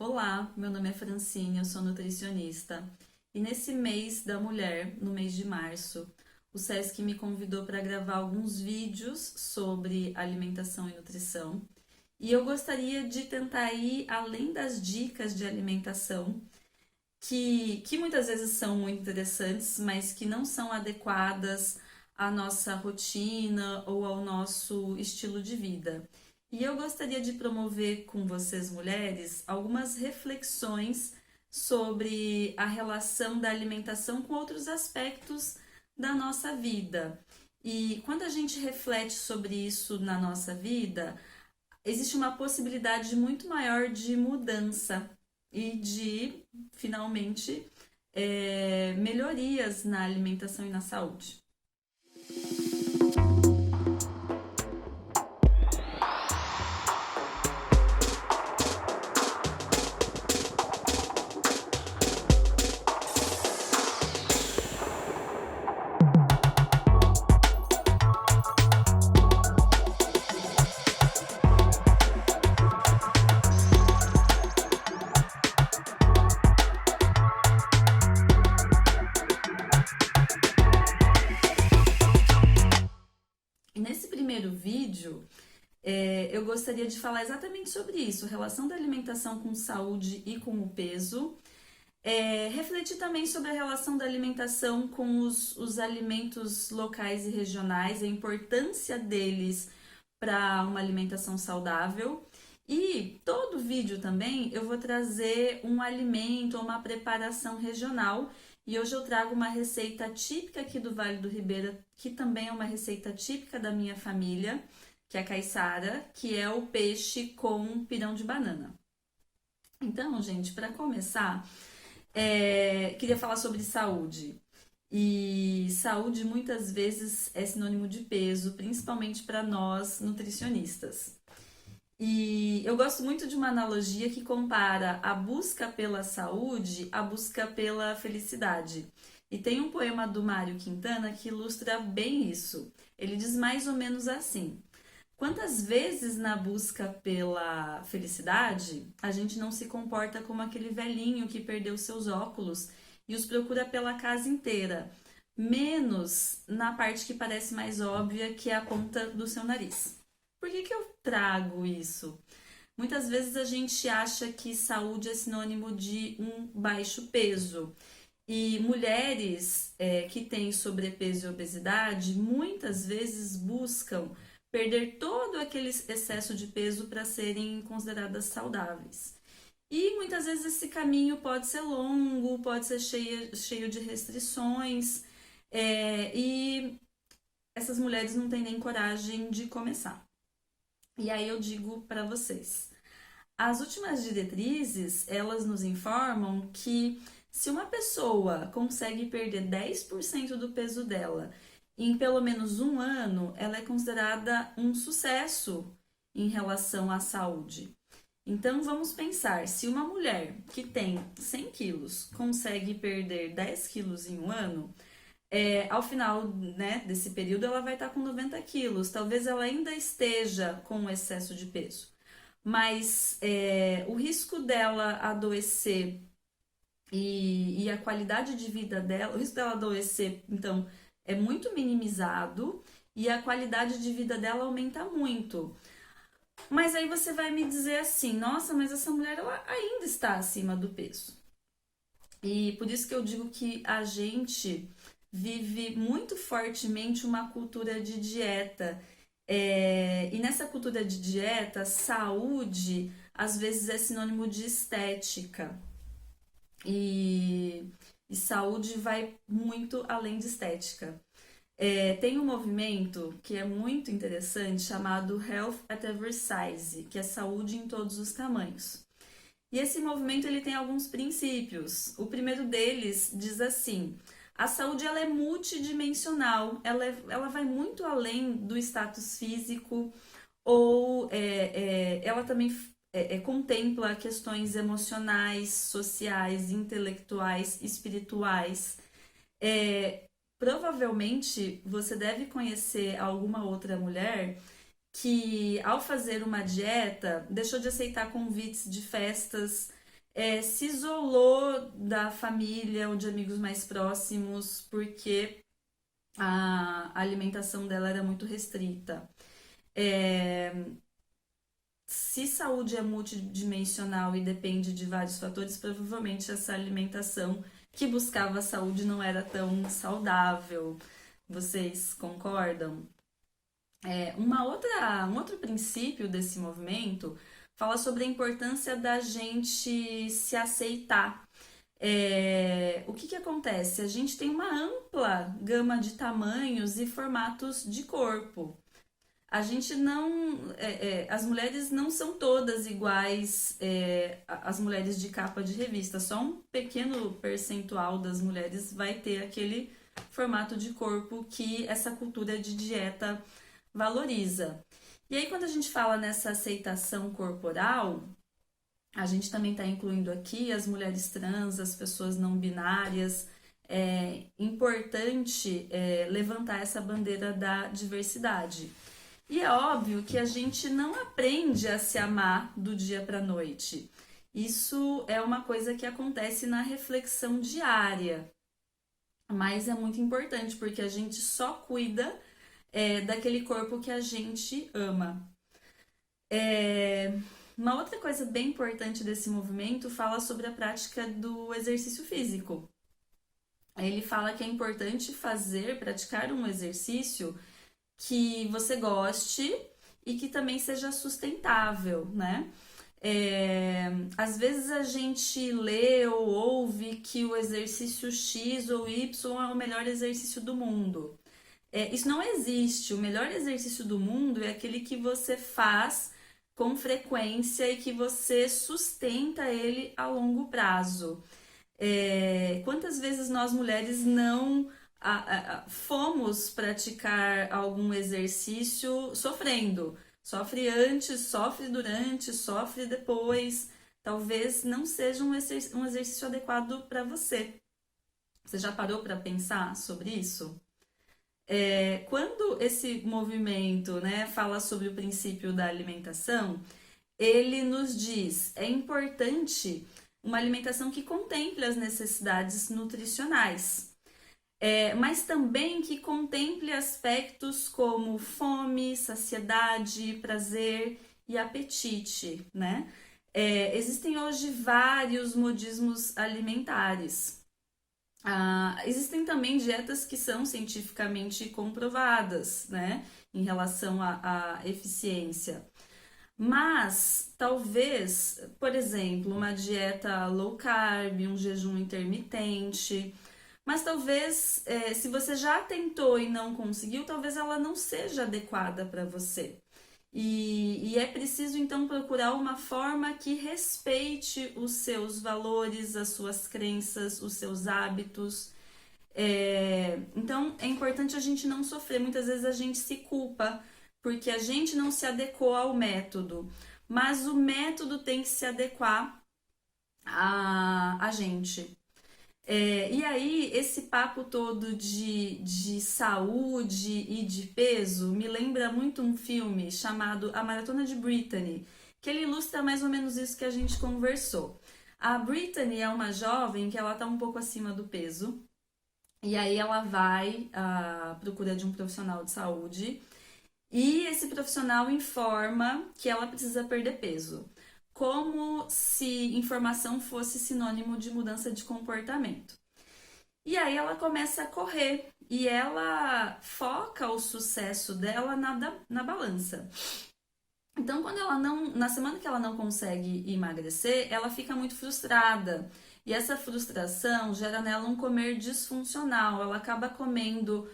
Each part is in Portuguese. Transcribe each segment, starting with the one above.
Olá, meu nome é Francine, eu sou nutricionista. E nesse mês da mulher, no mês de março, o SESC me convidou para gravar alguns vídeos sobre alimentação e nutrição. E eu gostaria de tentar ir além das dicas de alimentação, que muitas vezes são muito interessantes, mas que não são adequadas à nossa rotina ou ao nosso estilo de vida. E eu gostaria de promover com vocês, mulheres, algumas reflexões sobre a relação da alimentação com outros aspectos da nossa vida. E quando a gente reflete sobre isso na nossa vida, existe uma possibilidade muito maior de mudança e de, finalmente, melhorias na alimentação e na saúde. E nesse primeiro vídeo, eu gostaria de falar exatamente sobre isso, relação da alimentação com saúde e com o peso. Refletir também sobre a relação da alimentação com os alimentos locais e regionais, a importância deles para uma alimentação saudável. E todo vídeo também eu vou trazer um alimento ou uma preparação regional. E hoje eu trago uma receita típica aqui do Vale do Ribeira, que também é uma receita típica da minha família, que é a caiçara, que é o peixe com pirão de banana. Então, gente, para começar, queria falar sobre saúde. E saúde muitas vezes é sinônimo de peso, principalmente para nós nutricionistas. E eu gosto muito de uma analogia que compara a busca pela saúde à busca pela felicidade. E tem um poema do Mário Quintana que ilustra bem isso. Ele diz mais ou menos assim: quantas vezes na busca pela felicidade a gente não se comporta como aquele velhinho que perdeu seus óculos e os procura pela casa inteira, menos na parte que parece mais óbvia, que é a ponta do seu nariz. Por que eu trago isso? Muitas vezes a gente acha que saúde é sinônimo de um baixo peso. E mulheres que têm sobrepeso e obesidade muitas vezes buscam perder todo aquele excesso de peso para serem consideradas saudáveis. E muitas vezes esse caminho pode ser longo, pode ser cheio de restrições, e essas mulheres não têm nem coragem de começar. E aí eu digo para vocês, as últimas diretrizes, elas nos informam que se uma pessoa consegue perder 10% do peso dela em pelo menos um ano, ela é considerada um sucesso em relação à saúde. Então vamos pensar, se uma mulher que tem 100 quilos consegue perder 10 quilos em um ano, ao final, né, desse período ela vai estar com 90 quilos. Talvez ela ainda esteja com excesso de peso, mas o risco dela adoecer e a qualidade de vida dela, o risco dela adoecer, então, é muito minimizado e a qualidade de vida dela aumenta muito. Mas aí você vai me dizer assim, nossa, mas essa mulher ela ainda está acima do peso. E por isso que eu digo que a gente vive muito fortemente uma cultura de dieta. E nessa cultura de dieta, saúde às vezes é sinônimo de estética. E saúde vai muito além de estética. Tem um movimento que é muito interessante chamado Health at Every Size, que é saúde em todos os tamanhos. E esse movimento ele tem alguns princípios. O primeiro deles diz assim: a saúde ela é multidimensional, ela vai muito além do status físico, ou ela também contempla questões emocionais, sociais, intelectuais, espirituais. Provavelmente você deve conhecer alguma outra mulher que, ao fazer uma dieta, deixou de aceitar convites de festas, se isolou da família ou de amigos mais próximos porque a alimentação dela era muito restrita. É, se saúde é multidimensional e depende de vários fatores, provavelmente essa alimentação que buscava saúde não era tão saudável. Vocês concordam? Um outro princípio desse movimento fala sobre a importância da gente se aceitar. O que acontece? A gente tem uma ampla gama de tamanhos e formatos de corpo. A gente não. As mulheres não são todas iguais às mulheres de capa de revista. Só um pequeno percentual das mulheres vai ter aquele formato de corpo que essa cultura de dieta valoriza. E aí, quando a gente fala nessa aceitação corporal, a gente também está incluindo aqui as mulheres trans, as pessoas não binárias. É importante levantar essa bandeira da diversidade. E é óbvio que a gente não aprende a se amar do dia para a noite. Isso é uma coisa que acontece na reflexão diária. Mas é muito importante porque a gente só cuida daquele corpo que a gente ama. Uma outra coisa bem importante desse movimento fala sobre a prática do exercício físico. Ele fala que é importante praticar um exercício que você goste e que também seja sustentável, né? Às vezes a gente lê ou ouve que o exercício X ou Y é o melhor exercício do mundo. Isso não existe. O melhor exercício do mundo é aquele que você faz com frequência e que você sustenta ele a longo prazo. Quantas vezes nós mulheres não fomos praticar algum exercício sofrendo? Sofre antes, sofre durante, sofre depois. Talvez não seja um exercício adequado para você. Você já parou para pensar sobre isso? Quando esse movimento, né, fala sobre o princípio da alimentação, ele nos diz: é importante uma alimentação que contemple as necessidades nutricionais, mas também que contemple aspectos como fome, saciedade, prazer e apetite, né? Existem hoje vários modismos alimentares. Existem também dietas que são cientificamente comprovadas, né, em relação à eficiência. Mas talvez, por exemplo, uma dieta low carb, um jejum intermitente, mas talvez, se você já tentou e não conseguiu, talvez ela não seja adequada para você. E é preciso então procurar uma forma que respeite os seus valores, as suas crenças, os seus hábitos. Então é importante a gente não sofrer. Muitas vezes a gente se culpa porque a gente não se adequou ao método, mas o método tem que se adequar a gente. E aí, esse papo todo de saúde e de peso me lembra muito um filme chamado A Maratona de Brittany, que ele ilustra mais ou menos isso que a gente conversou. A Brittany é uma jovem que ela tá um pouco acima do peso, e aí ela vai à procura de um profissional de saúde, e esse profissional informa que ela precisa perder peso, como se informação fosse sinônimo de mudança de comportamento. E aí ela começa a correr e ela foca o sucesso dela na balança. Então, na semana que ela não consegue emagrecer, ela fica muito frustrada. E essa frustração gera nela um comer disfuncional. Ela acaba comendo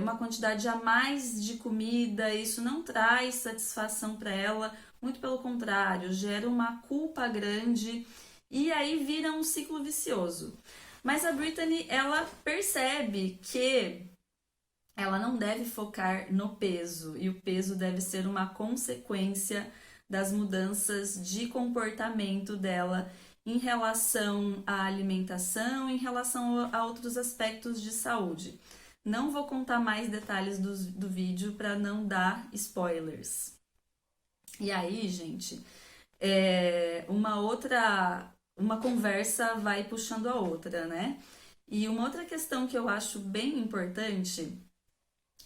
uma quantidade a mais de comida, isso não traz satisfação para ela, muito pelo contrário, gera uma culpa grande e aí vira um ciclo vicioso. Mas a Brittany, ela percebe que ela não deve focar no peso e o peso deve ser uma consequência das mudanças de comportamento dela em relação à alimentação, em relação a outros aspectos de saúde. Não vou contar mais detalhes do vídeo para não dar spoilers. E aí, gente, uma conversa vai puxando a outra, né? E uma outra questão que eu acho bem importante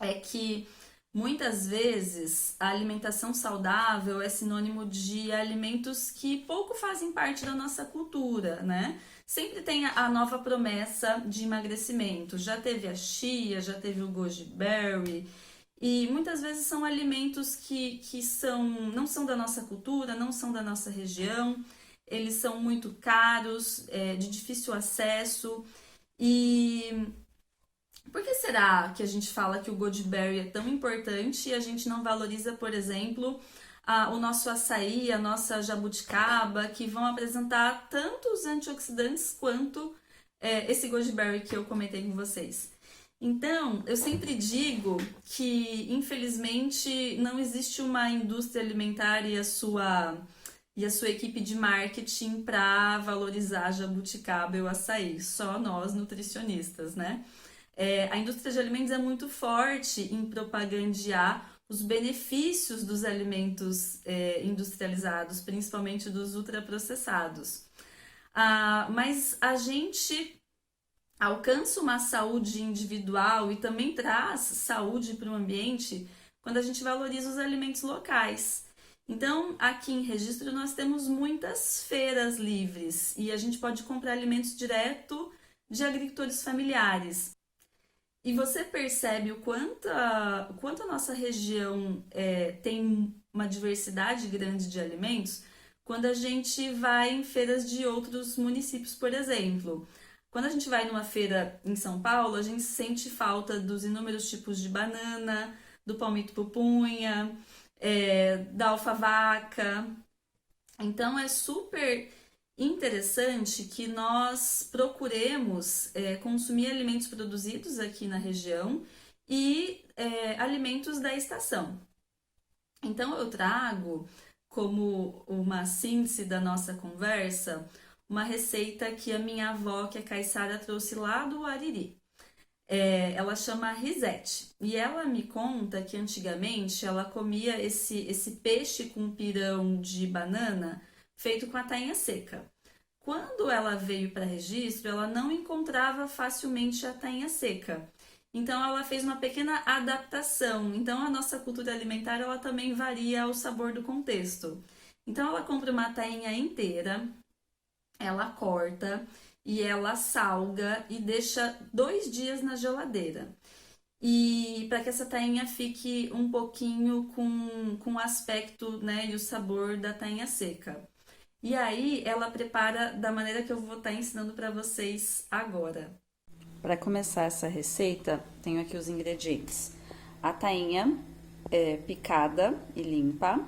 é que muitas vezes a alimentação saudável é sinônimo de alimentos que pouco fazem parte da nossa cultura, né? Sempre tem a nova promessa de emagrecimento. Já teve a chia, já teve o goji berry, e muitas vezes são alimentos não são da nossa cultura, não são da nossa região, eles são muito caros, de difícil acesso. E por que será que a gente fala que o goji berry é tão importante e a gente não valoriza, por exemplo, o nosso açaí, a nossa jabuticaba, que vão apresentar tanto os antioxidantes quanto esse goji berry que eu comentei com vocês? Então, eu sempre digo que, infelizmente, não existe uma indústria alimentar e a sua equipe de marketing para valorizar a jabuticaba e o açaí, só nós nutricionistas, né? A indústria de alimentos é muito forte em propagandear os benefícios dos alimentos industrializados, principalmente dos ultraprocessados. Mas a gente alcança uma saúde individual e também traz saúde para o ambiente quando a gente valoriza os alimentos locais. Então, aqui em Registro, nós temos muitas feiras livres e a gente pode comprar alimentos direto de agricultores familiares. E você percebe o quanto a nossa região tem uma diversidade grande de alimentos quando a gente vai em feiras de outros municípios, por exemplo. Quando a gente vai numa feira em São Paulo, a gente sente falta dos inúmeros tipos de banana, do palmito pupunha, da alfavaca. Então é super interessante que nós procuremos consumir alimentos produzidos aqui na região e alimentos da estação. Então eu trago como uma síntese da nossa conversa uma receita que a minha avó, que é caiçara, trouxe lá do Ariri. Ela chama risete. E ela me conta que antigamente ela comia esse peixe com pirão de banana feito com a tainha seca. Quando ela veio para Registro, ela não encontrava facilmente a tainha seca. Então ela fez uma pequena adaptação. Então a nossa cultura alimentar ela também varia ao sabor do contexto. Então ela compra uma tainha inteira, ela corta e ela salga e deixa 2 dias na geladeira. E para que essa tainha fique um pouquinho com o aspecto, né, e o sabor da tainha seca. E aí ela prepara da maneira que eu vou estar ensinando para vocês agora. Para começar essa receita, tenho aqui os ingredientes. A tainha picada e limpa.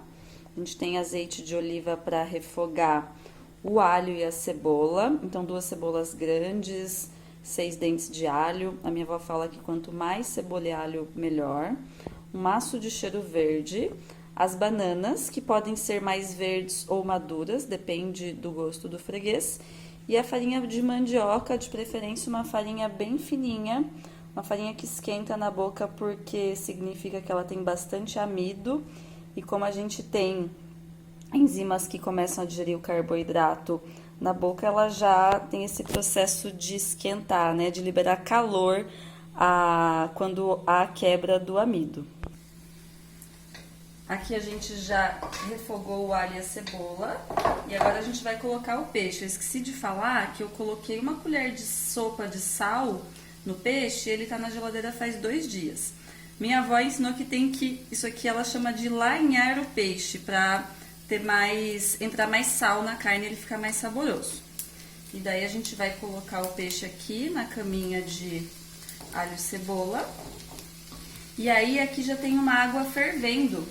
A gente tem azeite de oliva para refogar o alho e a cebola. Então, 2 cebolas grandes, 6 dentes de alho. A minha avó fala que quanto mais cebola e alho, melhor. Um maço de cheiro verde. As bananas, que podem ser mais verdes ou maduras, depende do gosto do freguês. E a farinha de mandioca, de preferência uma farinha bem fininha, uma farinha que esquenta na boca porque significa que ela tem bastante amido. E como a gente tem enzimas que começam a digerir o carboidrato na boca, ela já tem esse processo de esquentar, né, de liberar calor quando há a quebra do amido. Aqui a gente já refogou o alho e a cebola e agora a gente vai colocar o peixe. Eu esqueci de falar que eu coloquei 1 colher de sopa de sal no peixe e ele tá na geladeira faz 2 dias. Minha avó ensinou que isso aqui ela chama de lanhar o peixe, para entrar mais sal na carne e ele ficar mais saboroso. E daí a gente vai colocar o peixe aqui na caminha de alho e cebola. E aí aqui já tem uma água fervendo.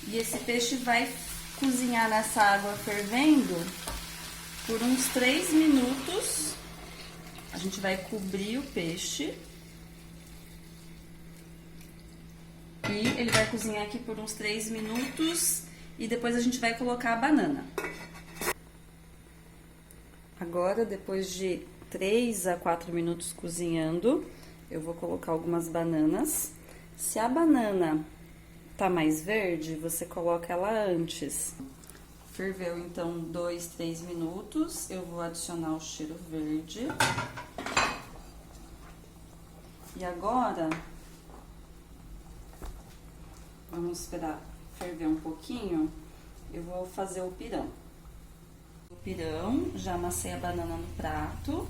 E esse peixe vai cozinhar nessa água fervendo por uns 3 minutos. A gente vai cobrir o peixe. E ele vai cozinhar aqui por uns 3 minutos e depois a gente vai colocar a banana. Agora, depois de 3 a 4 minutos cozinhando, eu vou colocar algumas bananas. Se a banana tá mais verde, você coloca ela antes. Ferveu então 2, 3 minutos, eu vou adicionar o cheiro verde. E agora, vamos esperar ferver um pouquinho, eu vou fazer o pirão. O pirão, já amassei a banana no prato,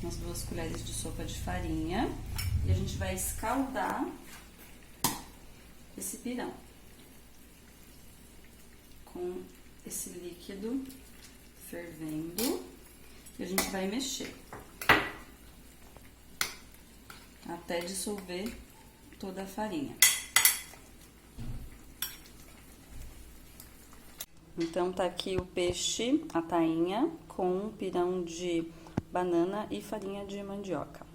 umas 2 colheres de sopa de farinha, e a gente vai escaldar esse pirão com esse líquido fervendo, e a gente vai mexer até dissolver toda a farinha. Então, tá aqui o peixe, a tainha, com um pirão de banana e farinha de mandioca.